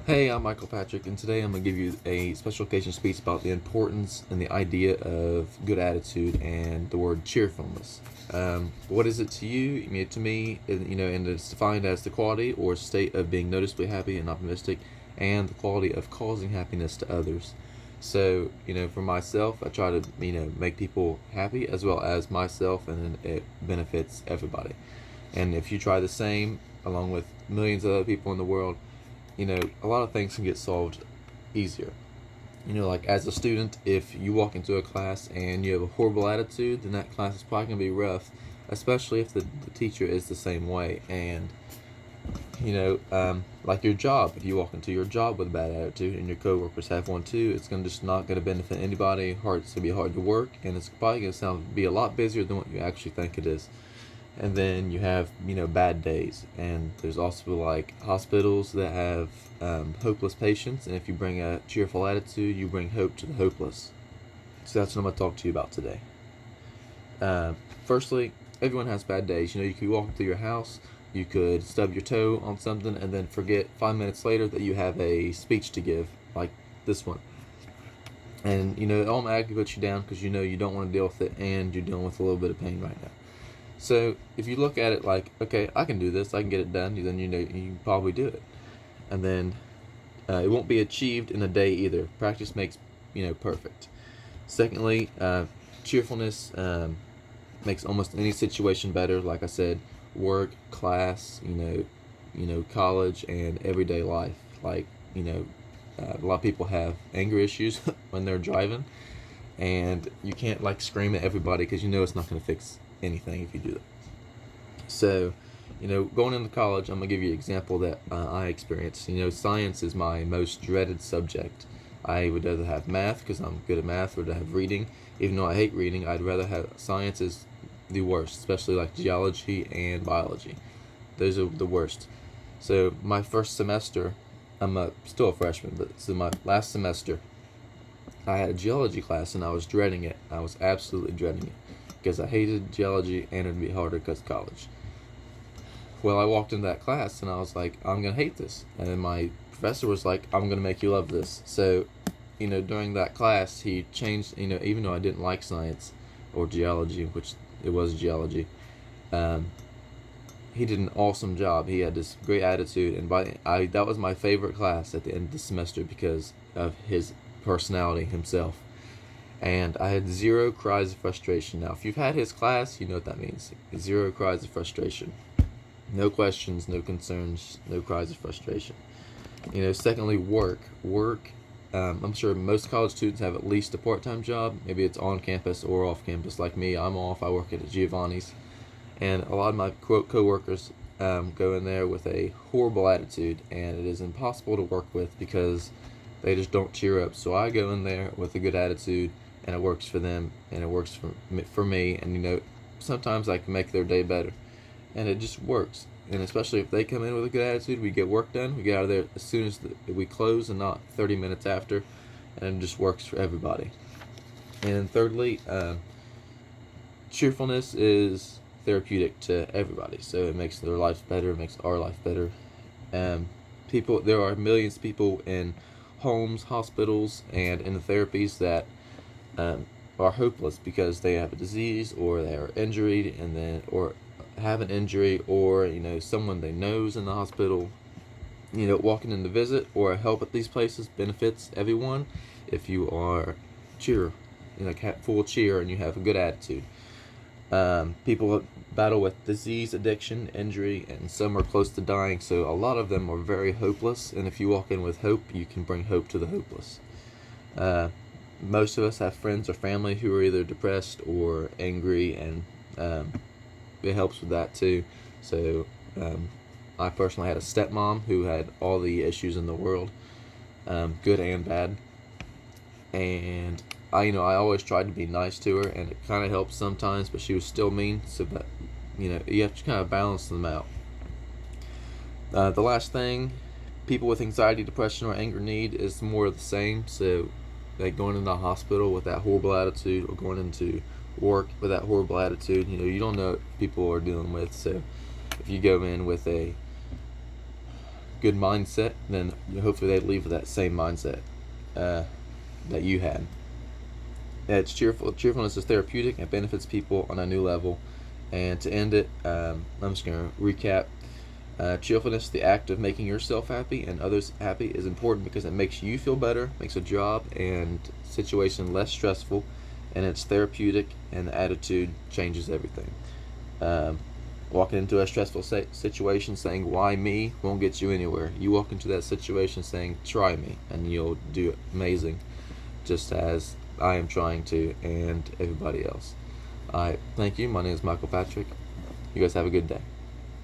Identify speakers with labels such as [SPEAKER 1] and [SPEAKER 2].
[SPEAKER 1] Hey, I'm Michael Patrick, and today I'm going to give you a special occasion speech about the importance and the idea of good attitude and the word cheerfulness. What is it to you? I mean, to me, and it's defined as the quality or state of being noticeably happy and optimistic, and the quality of causing happiness to others. So, for myself, I try to, make people happy as well as myself, and it benefits everybody. And if you try the same, along with millions of other people in the world, a lot of things can get solved easier. Like as a student, if you walk into a class and you have a horrible attitude, then that class is probably going to be rough, especially if the teacher is the same way. And, like your job, if you walk into your job with a bad attitude and your coworkers have one too, it's going to just not going to benefit anybody. It's going to be hard to work, and it's probably going to be a lot busier than what you actually think it is. And then you have bad days, and there's also like hospitals that have hopeless patients, and if you bring a cheerful attitude, you bring hope to the hopeless. So that's what I'm going to talk to you about today. uh, Firstly, everyone has bad days. You could walk through your house, you could stub your toe on something, and then forget 5 minutes later that you have a speech to give, like this one. And it automatically puts you down because you don't want to deal with it, and you're dealing with a little bit of pain right now. So if you look at it like, okay, I can do this, I can get it done, then you can probably do it, and then it won't be achieved in a day either. Practice makes perfect. Secondly, cheerfulness makes almost any situation better. Like I said, work, class, college, and everyday life. Like a lot of people have anger issues when they're driving, and you can't like scream at everybody because it's not going to fix anything if you do that. So, going into college, I'm gonna give you an example that I experienced. Science is my most dreaded subject. I would rather have math because I'm good at math, or to have reading. Even though I hate reading, I'd rather have science is the worst, especially like geology and biology. Those are the worst. So my first semester, still a freshman, but so my last semester, I had a geology class and I was dreading it. I was absolutely dreading it because I hated geology and it'd be harder because college. Well, I walked into that class and I was like, I'm gonna hate this. And then my professor was like, I'm gonna make you love this. So, during that class, he changed. Even though I didn't like science or geology, which it was geology, um, he did an awesome job. He had this great attitude, and that was my favorite class at the end of the semester because of his personality himself. And I had zero cries of frustration. Now, if you've had his class, you know what that means. Zero cries of frustration. No questions, no concerns, no cries of frustration. Secondly, work. I'm sure most college students have at least a part-time job. Maybe it's on campus or off campus. Like me, I'm off. I work at Giovanni's, and a lot of my coworkers go in there with a horrible attitude, and it is impossible to work with because they just don't cheer up. So I go in there with a good attitude, and it works for them, and it works for me. And sometimes I can make their day better, and it just works. And especially if they come in with a good attitude, we get work done. We get out of there as soon as we close, and not 30 minutes after, and it just works for everybody. And thirdly, cheerfulness is therapeutic to everybody, so it makes their lives better. It makes our life better. There are millions of people in homes, hospitals, and in the therapies that are hopeless because they have a disease, or they are injured, and then or have an injury, or someone they know is in the hospital. Walking in to visit or help at these places benefits everyone if you are cheer, full cheer, and you have a good attitude. People battle with disease, addiction, injury, and some are close to dying, so a lot of them are very hopeless, and if you walk in with hope, you can bring hope to the hopeless. Uh, Most of us have friends or family who are either depressed or angry, and it helps with that too. So, I personally had a stepmom who had all the issues in the world, good and bad, and I always tried to be nice to her, and it kind of helped sometimes, but she was still mean. So, but you have to kind of balance them out. The last thing, people with anxiety, depression, or anger need is more of the same. So, like going into the hospital with that horrible attitude, or going into work with that horrible attitude, you don't know what people are dealing with. So, if you go in with a good mindset, then hopefully they leave with that same mindset that you had. It's cheerfulness is therapeutic and benefits people on a new level. And to end it, I'm just going to recap. Cheerfulness, the act of making yourself happy and others happy, is important because it makes you feel better, makes a job and situation less stressful, and it's therapeutic, and the attitude changes everything. Um, Walking into a stressful situation saying, "Why me?" won't get you anywhere. You walk into that situation saying, "Try me," and you'll do amazing, just as I am trying to, and everybody else. Alright, thank you. My name is Michael Patrick. You guys have a good day.